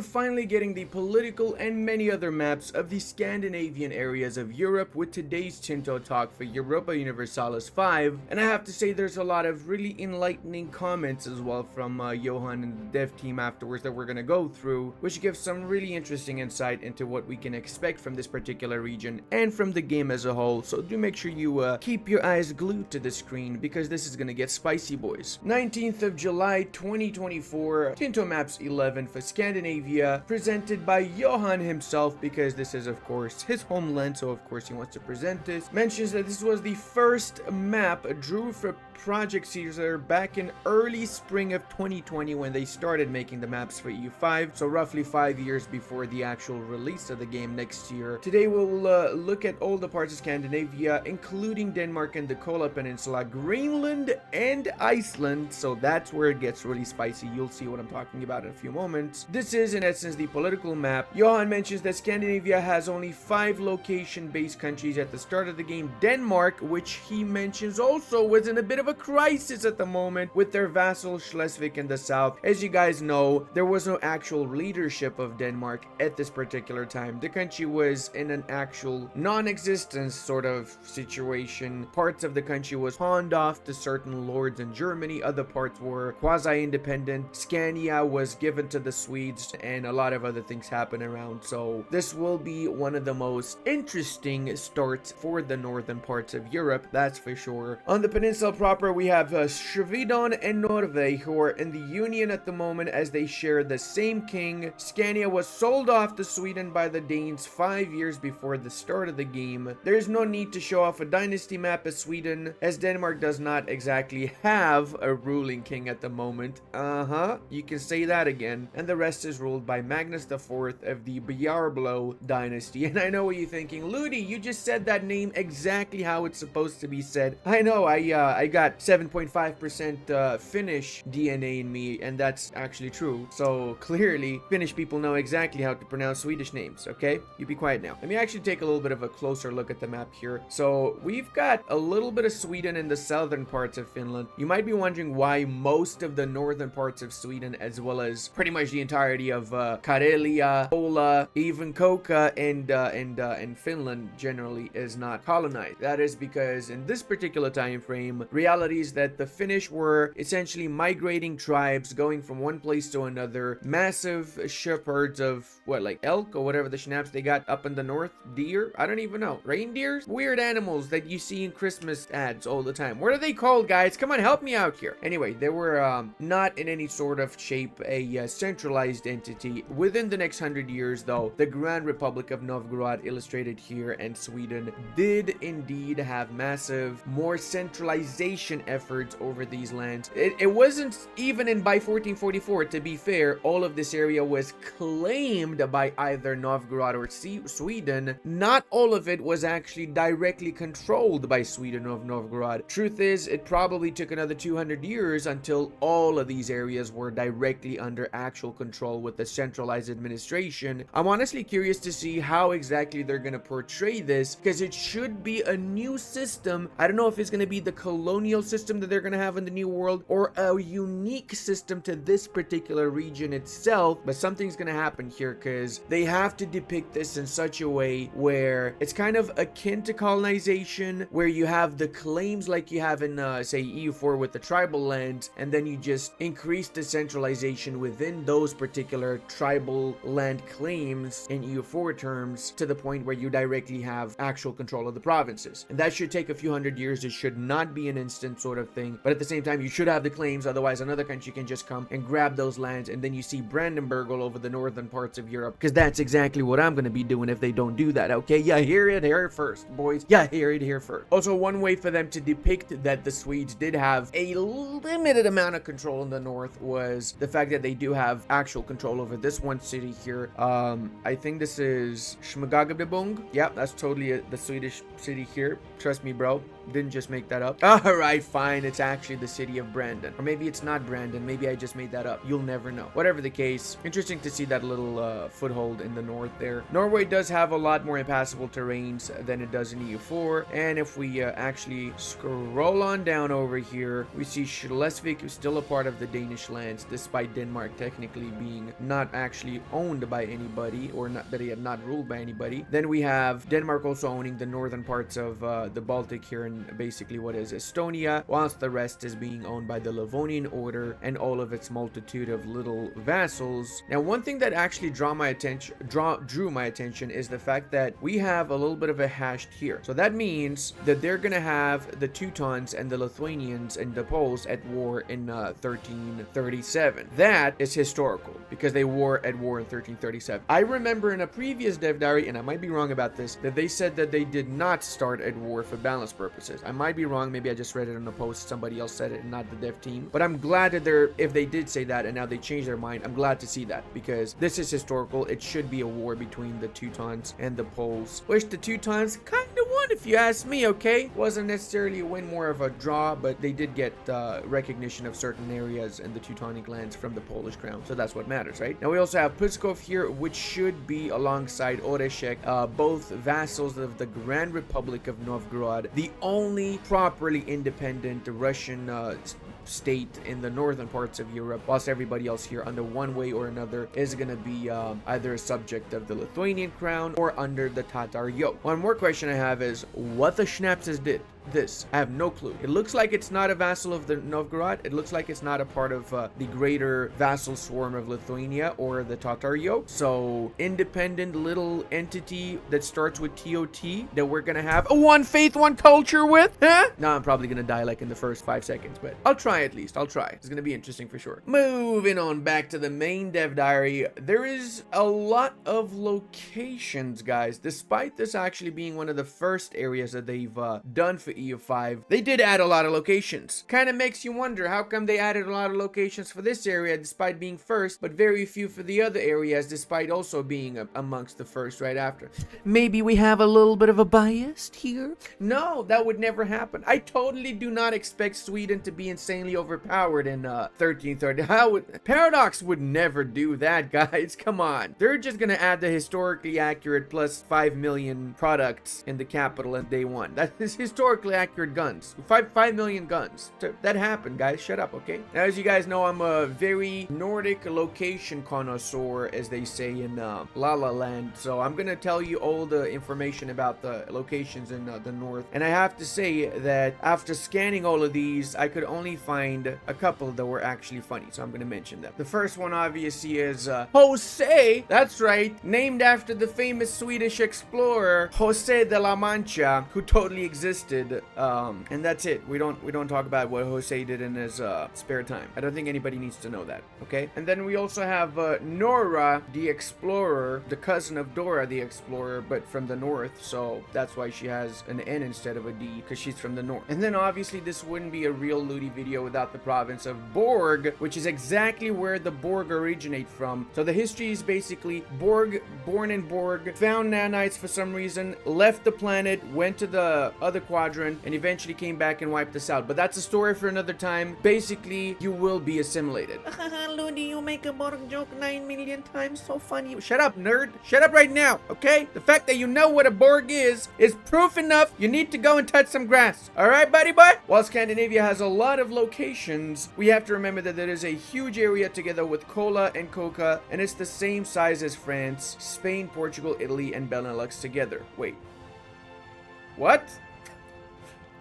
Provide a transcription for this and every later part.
finally getting the political and many other maps of the Scandinavian areas of Europe with today's Tinto talk for Europa Universalis 5, and I have to say there's a lot of really enlightening comments as well from Johan and the dev team afterwards that we're going to go through, which gives some really interesting insight into what we can expect from this particular region and from the game as a whole. So do make sure you keep your eyes glued to the screen because this is going to get spicy, boys. 19th of July 2024, Tinto Maps 11 for Scandinavia, presented by Johan himself because this is of course his homeland, so of course he wants to present this. Mentions that this was the first map drew for Project Caesar back in early spring of 2020 when they started making the maps for EU5, so roughly 5 years before the actual release of the game next year. Today we'll look at all the parts of Scandinavia, including Denmark and the Kola Peninsula, Greenland and Iceland, so that's where it gets really spicy. You'll see what I'm talking about in a few moments. This is in essence the political map. Johan mentions that Scandinavia has only 5 location-based countries at the start of the game. Denmark, which he mentions also was in a bit of a crisis at the moment with their vassal Schleswig in the south. As you guys know, there was no actual leadership of Denmark at this particular time. The country was in an actual non-existence sort of situation. Parts of the country was pawned off to certain lords in Germany, other parts were quasi-independent. Scania was given to the Swedes, and a lot of other things happen around. So this will be one of the most interesting starts for the northern parts of Europe, that's for sure. On the peninsula proper, we have Sweden and Norway, who are in the union at the moment as they share the same king. Scania was sold off to Sweden by the Danes 5 years before the start of the game. There is no need to show off a dynasty map as Sweden, as Denmark does not exactly have a ruling king at the moment. You can say that again. And the rest is ruled by Magnus IV of the Bjarblo dynasty. And I know what you're thinking, Ludi, you just said that name exactly how it's supposed to be said. I know, I got 7.5% Finnish DNA in me, and that's actually true. So clearly, Finnish people know exactly how to pronounce Swedish names, okay? You be quiet now. Let me actually take a little bit of a closer look at the map here. So we've got a little bit of Sweden in the southern parts of Finland. You might be wondering why most of the northern parts of Sweden, as well as pretty much the entirety of Karelia, Pola, even Koka, and Finland generally is not colonized. That is because in this particular time frame, reality is that the Finnish were essentially migrating tribes going from one place to another. Massive shepherds of what, like elk or whatever the schnapps they got up in the north. Deer? I don't even know. Reindeers? Weird animals that you see in Christmas ads all the time. What are they called, guys? Come on, help me out here. Anyway, they were not in any sort of shape a centralized entity. Within the next 100 years, though, the Grand Republic of Novgorod, illustrated here, and Sweden did indeed have massive, more centralization efforts over these lands. It wasn't even by 1444, to be fair. All of this area was claimed by either Novgorod or Sweden. Not all of it was actually directly controlled by Sweden or Novgorod. Truth is, it probably took another 200 years until all of these areas were directly under actual control with the centralized administration. I'm honestly curious to see how exactly they're going to portray this, because it should be a new system. I don't know if it's going to be the colonial system that they're going to have in the new world or a unique system to this particular region itself, but something's going to happen here because they have to depict this in such a way where it's kind of akin to colonization, where you have the claims like you have in say EU4 with the tribal lands, and then you just increase the centralization within those particular tribal land claims in EU4 terms to the point where you directly have actual control of the provinces. And that should take a few hundred years. It should not be an instant sort of thing, but at the same time you should have the claims, otherwise another country can just come and grab those lands, and then you see Brandenburg all over the northern parts of Europe, because that's exactly what I'm going to be doing if they don't do that, okay? Yeah, hear it here first, boys. Yeah, hear it here first. Also, one way for them to depict that the Swedes did have a limited amount of control in the north was the fact that they do have actual control over this one city here. I think this is Schmagagabdebung. Yeah, that's totally the Swedish city here. Trust me, bro. Didn't just make that up. Alright, fine. It's actually the city of Brandon. Or maybe it's not Brandon. Maybe I just made that up. You'll never know. Whatever the case, interesting to see that little foothold in the north there. Norway does have a lot more impassable terrains than it does in EU4. And if we actually scroll on down over here, we see Schleswig is still a part of the Danish lands, despite Denmark technically being not actually owned by anybody, or not that he had not ruled by anybody. Then we have Denmark also owning the northern parts of the Baltic here in basically what is Estonia, whilst the rest is being owned by the Livonian Order and all of its multitude of little vassals. Now, one thing that actually drew my attention is the fact that we have a little bit of a hashed here. So that means that they're gonna have the Teutons and the Lithuanians and the Poles at war in 1337. That is historical because they were at war in 1337. I remember in a previous dev diary, and I might be wrong about this, that they said that they did not start at war for balance purposes. I might be wrong. Maybe I just read it on a post. Somebody else said it and not the dev team. But I'm glad that if they did say that and now they changed their mind, I'm glad to see that because this is historical. It should be a war between the Teutons and the Poles, which the Teutons kind of won if you ask me, okay? Wasn't necessarily a win, more of a draw, but they did get recognition of certain areas in the Teutonic lands from the Polish crown. So that's what matters, right? Now we also have Pskov here, which should be alongside Oreshek, both vassals of the Grand Republic of Novgorod, the only properly independent Russian state in the northern parts of Europe, whilst everybody else here under one way or another is going to be either a subject of the Lithuanian crown or under the Tatar yoke. One more question I have is, what the Schnapses did this? I have no clue. It looks like it's not a vassal of the Novgorod. It looks like it's not a part of the greater vassal swarm of Lithuania or the Tatar yoke. So independent little entity that starts with TOT that we're gonna have a one faith, one culture with, huh? Now I'm probably gonna die like in the first 5 seconds, but I'll try at least. I'll try. It's gonna be interesting for sure. Moving on back to the main dev diary. There is a lot of locations, guys. Despite this actually being one of the first areas that they've done for EU5, they did add a lot of locations. Kind of makes you wonder how come they added a lot of locations for this area despite being first, but very few for the other areas despite also being amongst the first right after. Maybe we have a little bit of a bias here? No, that would never happen. I totally do not expect Sweden to be insanely overpowered in 1330. Paradox would never do that, guys. Come on. They're just gonna add the historically accurate plus 5 million products in the capital on day one. That is historically accurate guns. 5 million guns. That happened, guys. Shut up, okay? Now, as you guys know, I'm a very Nordic location connoisseur, as they say in La La Land. So I'm gonna tell you all the information about the locations in the north. And I have to say that after scanning all of these, I could only find a couple that were actually funny. So I'm gonna mention them. The first one obviously is Jose. That's right. Named after the famous Swedish explorer Jose de la Mancha, who totally existed. And that's it. We don't talk about what Jose did in his spare time. I don't think anybody needs to know that, okay? And then we also have Nora the Explorer, the cousin of Dora the Explorer, but from the north, so that's why she has an N instead of a D, because she's from the north. And then obviously this wouldn't be a real Ludi video without the province of Borg, which is exactly where the Borg originate from. So the history is basically Borg, born in Borg, found nanites for some reason, left the planet, went to the other quadrant, and eventually came back and wiped us out. But that's a story for another time. Basically, you will be assimilated. Ludi, you make a Borg joke 9 million times. So funny. Shut up, nerd. Shut up right now, okay? The fact that you know what a Borg is proof enough. You need to go and touch some grass. Alright, buddy boy? While Scandinavia has a lot of locations, we have to remember that there is a huge area together with Kola and Coca, and it's the same size as France, Spain, Portugal, Italy, and Benelux together. Wait. What?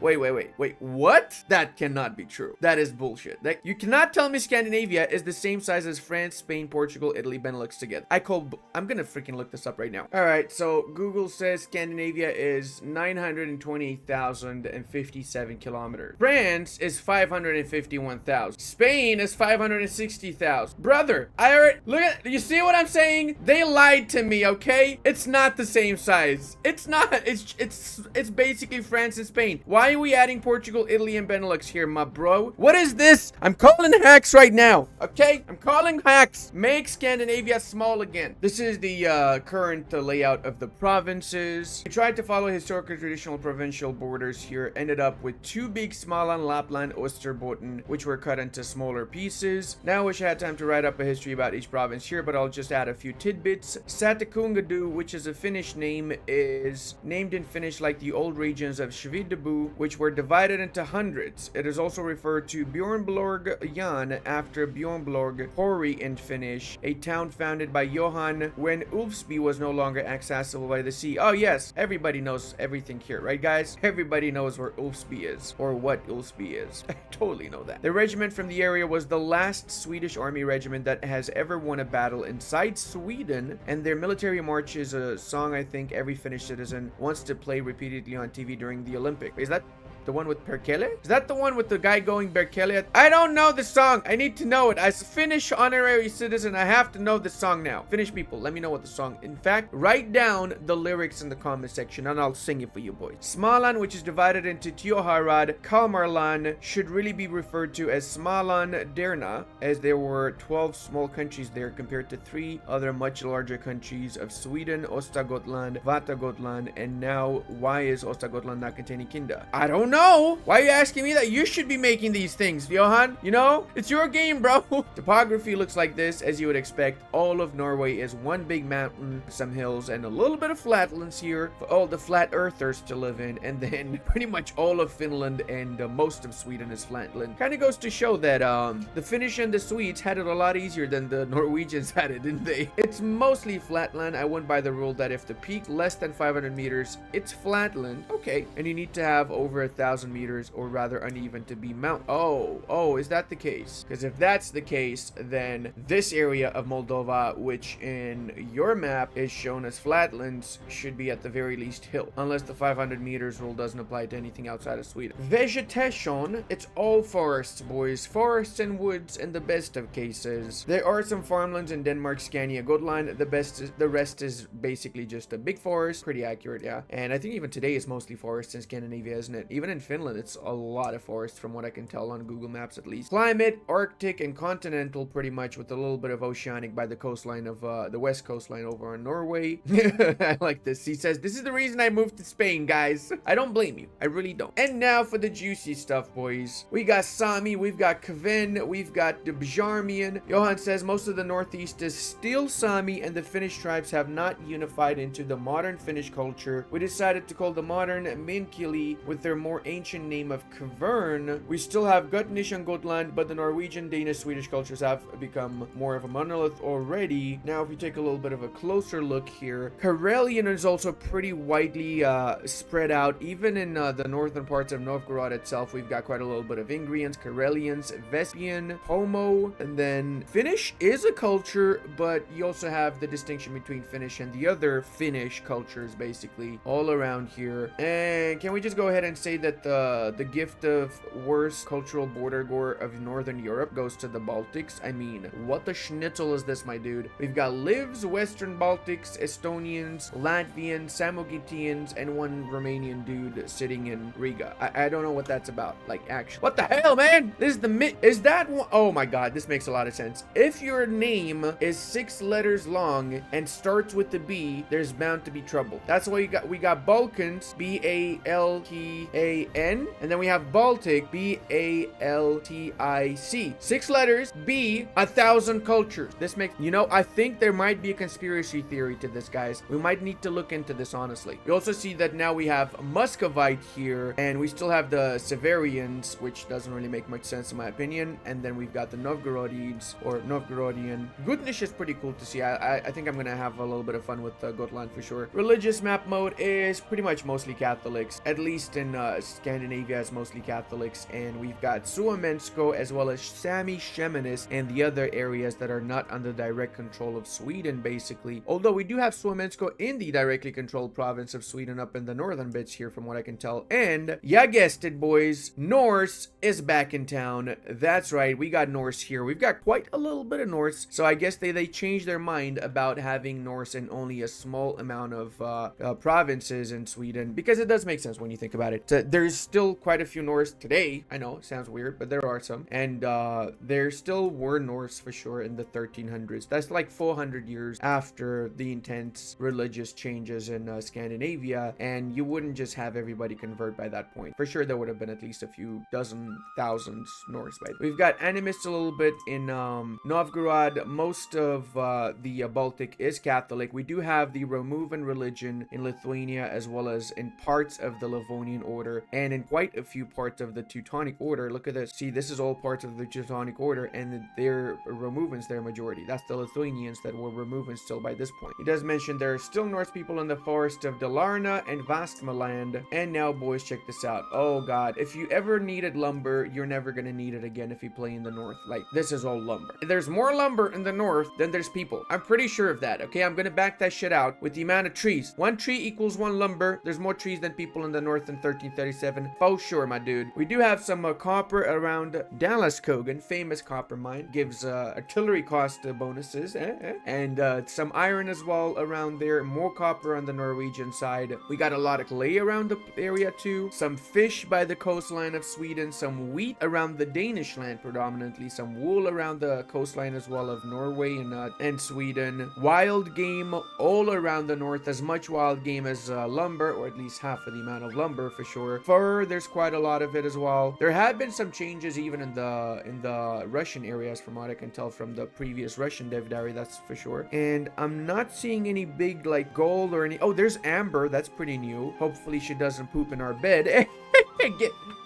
Wait, what? That cannot be true. That is bullshit. You cannot tell me Scandinavia is the same size as France, Spain, Portugal, Italy, Benelux together. I'm gonna freaking look this up right now. Alright, so Google says Scandinavia is 928,057 kilometers. France is 551,000. Spain is 560,000. Brother, you see what I'm saying? They lied to me, okay? It's not the same size. It's not. It's basically France and Spain. Why Why are we adding Portugal, Italy, and Benelux here, my bro? What is this? I'm calling hacks right now, okay? I'm calling hacks. Make Scandinavia small again. This is the current layout of the provinces. We tried to follow historical traditional provincial borders here. Ended up with two big Småland, Lapland, Österbotten, which were cut into smaller pieces. Now I wish I had time to write up a history about each province here, but I'll just add a few tidbits. Satakungadu, which is a Finnish name, is named in Finnish like the old regions of Svidebu, which were divided into hundreds. It is also referred to Björnblorg Jan after Björnblorg Hori in Finnish, a town founded by Johan when Ulfsby was no longer accessible by the sea. Oh yes, everybody knows everything here, right guys? Everybody knows where Ulfsby is, or what Ulfsby is. I totally know that. The regiment from the area was the last Swedish army regiment that has ever won a battle inside Sweden, and their military march is a song I think every Finnish citizen wants to play repeatedly on TV during the Olympics. Is that the one with Perkele? Is that the one with the guy going Berkele? I don't know the song. I need to know it. As a Finnish honorary citizen, I have to know the song now. Finnish people, let me know what the song. In fact, write down the lyrics in the comment section and I'll sing it for you boys. Småland, which is divided into Tioharad, Kalmarland, should really be referred to as Småland Derna, as there were 12 small countries there compared to 3 other much larger countries of Sweden, Östergötland, Västergötland, and now why is Östergötland not containing Kinda? I don't know. Why are you asking me that? You should be making these things, Johan. You know, it's your game, bro. Topography looks like this, as you would expect. All of Norway is one big mountain, some hills, and a little bit of flatlands here for all the flat earthers to live in. And then pretty much all of Finland and most of Sweden is flatland. Kind of goes to show that the Finnish and the Swedes had it a lot easier than the Norwegians had it, didn't they? It's mostly flatland. I went by the rule that if the peak less than 500 meters, it's flatland. Okay. And you need to have over 1,000 meters or rather uneven to be mountain. Oh, is that the case? Because if that's the case, then this area of Moldova, which in your map is shown as flatlands, should be at the very least hill, unless the 500 meters rule doesn't apply to anything outside of Sweden. Vegetation, it's all forests, boys. Forests and woods in the best of cases. There are some farmlands in Denmark, Scania, Gotland. The rest is basically just a big forest. Pretty accurate, yeah. And I think even today is mostly forests in Scandinavia, isn't it? Even in Finland, it's a lot of forest from what I can tell on Google Maps at least. Climate, Arctic and continental pretty much, with a little bit of oceanic by the coastline of the west coastline over in Norway. I like this. He says, this is the reason I moved to Spain, guys. I don't blame you. I really don't. And now for the juicy stuff, boys. We got Sami, we've got Kvin, we've got the Bjarmian. Johan says most of the northeast is still Sami and the Finnish tribes have not unified into the modern Finnish culture. We decided to call the modern Minkili with their more ancient name of Kvern. We still have Gutnish and Gotland, but the Norwegian, Danish, Swedish cultures have become more of a monolith already. Now, if you take a little bit of a closer look here, Karelian is also pretty widely spread out. Even in the northern parts of Novgorod itself, we've got quite a little bit of Ingrians, Karelians, Vespian, Homo, and then Finnish is a culture, but you also have the distinction between Finnish and the other Finnish cultures, basically, all around here. And can we just go ahead and say that the gift of worst cultural border gore of Northern Europe goes to the Baltics? I mean, what the schnitzel is this, my dude? We've got Livs, Western Baltics, Estonians, Latvians, Samogitians, and one Romanian dude sitting in Riga. I don't know what that's about, like, actually. What the hell, man? This is is that one? Oh my god, this makes a lot of sense. If your name is 6 letters long and starts with the B, there's bound to be trouble. That's why we got Balkans, B-A-L-T-A-N, and then we have Baltic, B-A-L-T-I-C. 6 letters, B, 1,000 cultures. This makes, you know, I think there might be a conspiracy theory to this, guys. We might need to look into this, honestly. You also see that now we have Muscovite here, and we still have the Severians, which doesn't really make much sense in my opinion. And then we've got the Novgorodians, or Novgorodian. Gutnish is pretty cool to see. I think I'm gonna have a little bit of fun with Gotland for sure. Religious map mode is pretty much mostly Catholics, at least in Scandinavia is mostly Catholics, and we've got Suomensko as well as Sami Shemanis and the other areas that are not under direct control of Sweden, basically. Although we do have Suomensko in the directly controlled province of Sweden up in the northern bits here from what I can tell. And yeah, guessed it, boys, Norse is back in town. That's right, we got Norse here. We've got quite a little bit of Norse, so I guess they changed their mind about having Norse in only a small amount of provinces in Sweden, because it does make sense when you think about it. So there's still quite a few Norse today. I know, it sounds weird, but there are some. And there still were Norse for sure in the 1300s. That's like 400 years after the intense religious changes in Scandinavia, and you wouldn't just have everybody convert by that point. For sure, there would have been at least a few dozen thousands Norse by then. We've got animists a little bit in Novgorod. Most of the Baltic is Catholic. We do have the Romuvan religion in Lithuania, as well as in parts of the Livonian order and in quite a few parts of the Teutonic order. Look at this. See, this is all parts of the Teutonic order, and they're Romuvans, their majority. That's the Lithuanians that were Romuvans still by this point. He does mention there are still Norse people in the forest of Dalarna and Vastmaland. And now, boys, check this out. Oh god, if you ever needed lumber, you're never gonna need it again if you play in the north. Like, this is all lumber. There's more lumber in the north than there's people. I'm pretty sure of that, okay? I'm gonna back that shit out with the amount of trees. One tree equals one lumber. There's more trees than people in the north in 1337. For sure, my dude. We do have some copper around Dalaskogan, famous copper mine. Gives artillery cost bonuses, and some iron as well around there. More copper on the Norwegian side. We got a lot of clay around the area too. Some fish by the coastline of Sweden. Some wheat around the Danish land predominantly. Some wool around the coastline as well of Norway and Sweden. Wild game all around the north. As much wild game as lumber, or at least half of the amount of lumber for sure. Fur, there's quite a lot of it as well. There have been some changes even in the Russian areas from what I can tell from the previous Russian dev diary, that's for sure. And I'm not seeing any big like gold or any. Oh, there's amber. That's pretty new. Hopefully she doesn't poop in our bed.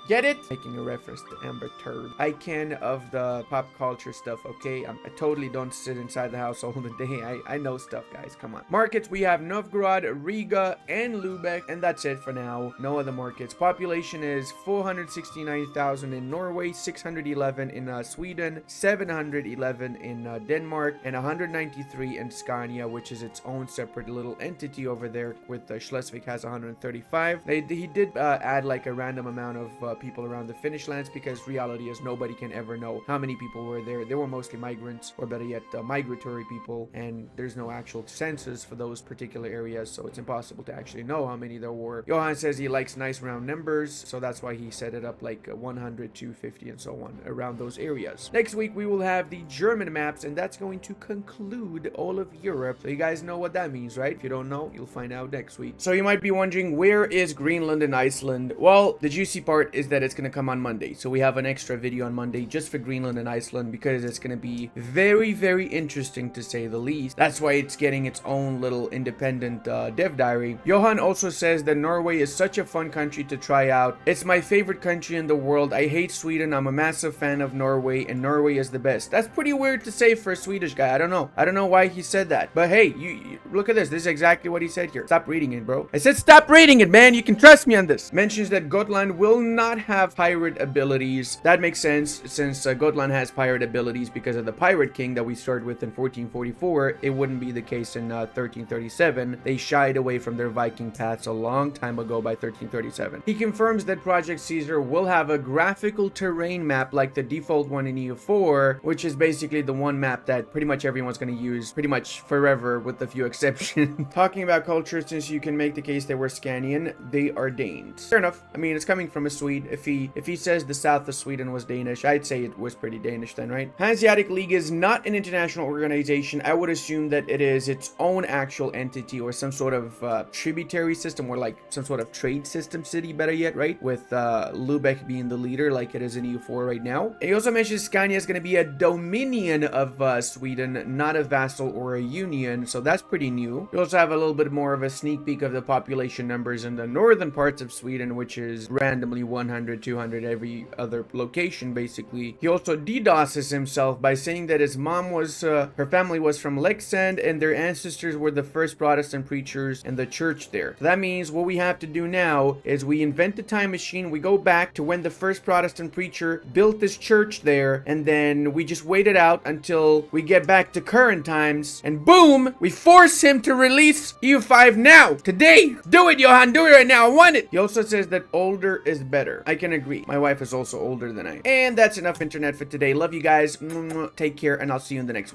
Get it? Making a reference to Amber Turd. Icon of the pop culture stuff, okay? I totally don't sit inside the house all the day. I know stuff, guys. Come on. Markets, we have Novgorod, Riga, and Lubeck, and that's it for now. No other markets. Population is 469,000 in Norway, 611 in Sweden, 711 in Denmark, and 193 in Scania, which is its own separate little entity over there, with Schleswig has 135. He did add like a random amount of people around the Finnish lands, because reality is nobody can ever know how many people were there. They were mostly migrants, or better yet, migratory people, and there's no actual census for those particular areas, so it's impossible to actually know how many there were. Johan says he likes nice round numbers, so that's why he set it up like 100, 250, and so on around those areas. Next week, we will have the German maps, and that's going to conclude all of Europe. So you guys know what that means, right? If you don't know, you'll find out next week. So you might be wondering, where is Greenland and Iceland? Well, the juicy part is that it's going to come on Monday. So we have an extra video on Monday just for Greenland and Iceland, because it's going to be very, very interesting to say the least. That's why it's getting its own little independent dev diary. Johan also says that Norway is such a fun country to try out. It's my favorite country in the world. I hate Sweden. I'm a massive fan of Norway, and Norway is the best. That's pretty weird to say for a Swedish guy. I don't know why he said that. But hey, you look at this. This is exactly what he said here. Stop reading it, bro. I said stop reading it, man. You can trust me on this. Mentions that Gotland will not have pirate abilities. That makes sense, since Gotland has pirate abilities because of the Pirate King that we started with in 1444. It wouldn't be the case in 1337. They shied away from their Viking paths a long time ago by 1337. He confirms that Project Caesar will have a graphical terrain map like the default one in EU4, which is basically the one map that pretty much everyone's going to use pretty much forever with a few exceptions. Talking about culture, since you can make the case they were Scandinavian, they are Danes. Fair enough. I mean, it's coming from a Swede. If he says the south of Sweden was Danish, I'd say it was pretty Danish then, right? Hanseatic League is not an international organization. I would assume that it is its own actual entity, or some sort of tributary system, or like some sort of trade system city, better yet, right? With Lubeck being the leader like it is in EU4 right now. And he also mentions Scania is going to be a dominion of Sweden, not a vassal or a union, so that's pretty new. We also have a little bit more of a sneak peek of the population numbers in the northern parts of Sweden, which is randomly 100, 200 every other location, basically. He also DDoSes himself by saying that his mom was, her family was from Leksand, and their ancestors were the first Protestant preachers in the church there. So that means what we have to do now is we invent a time machine, we go back to when the first Protestant preacher built this church there, and then we just wait it out until we get back to current times, and boom, we force him to release EU5 now, today. Do it, Johan, do it right now, I want it. He also says that older is better. I can agree. My wife is also older than I am. And that's enough internet for today. Love you guys. Take care, and I'll see you in the next one.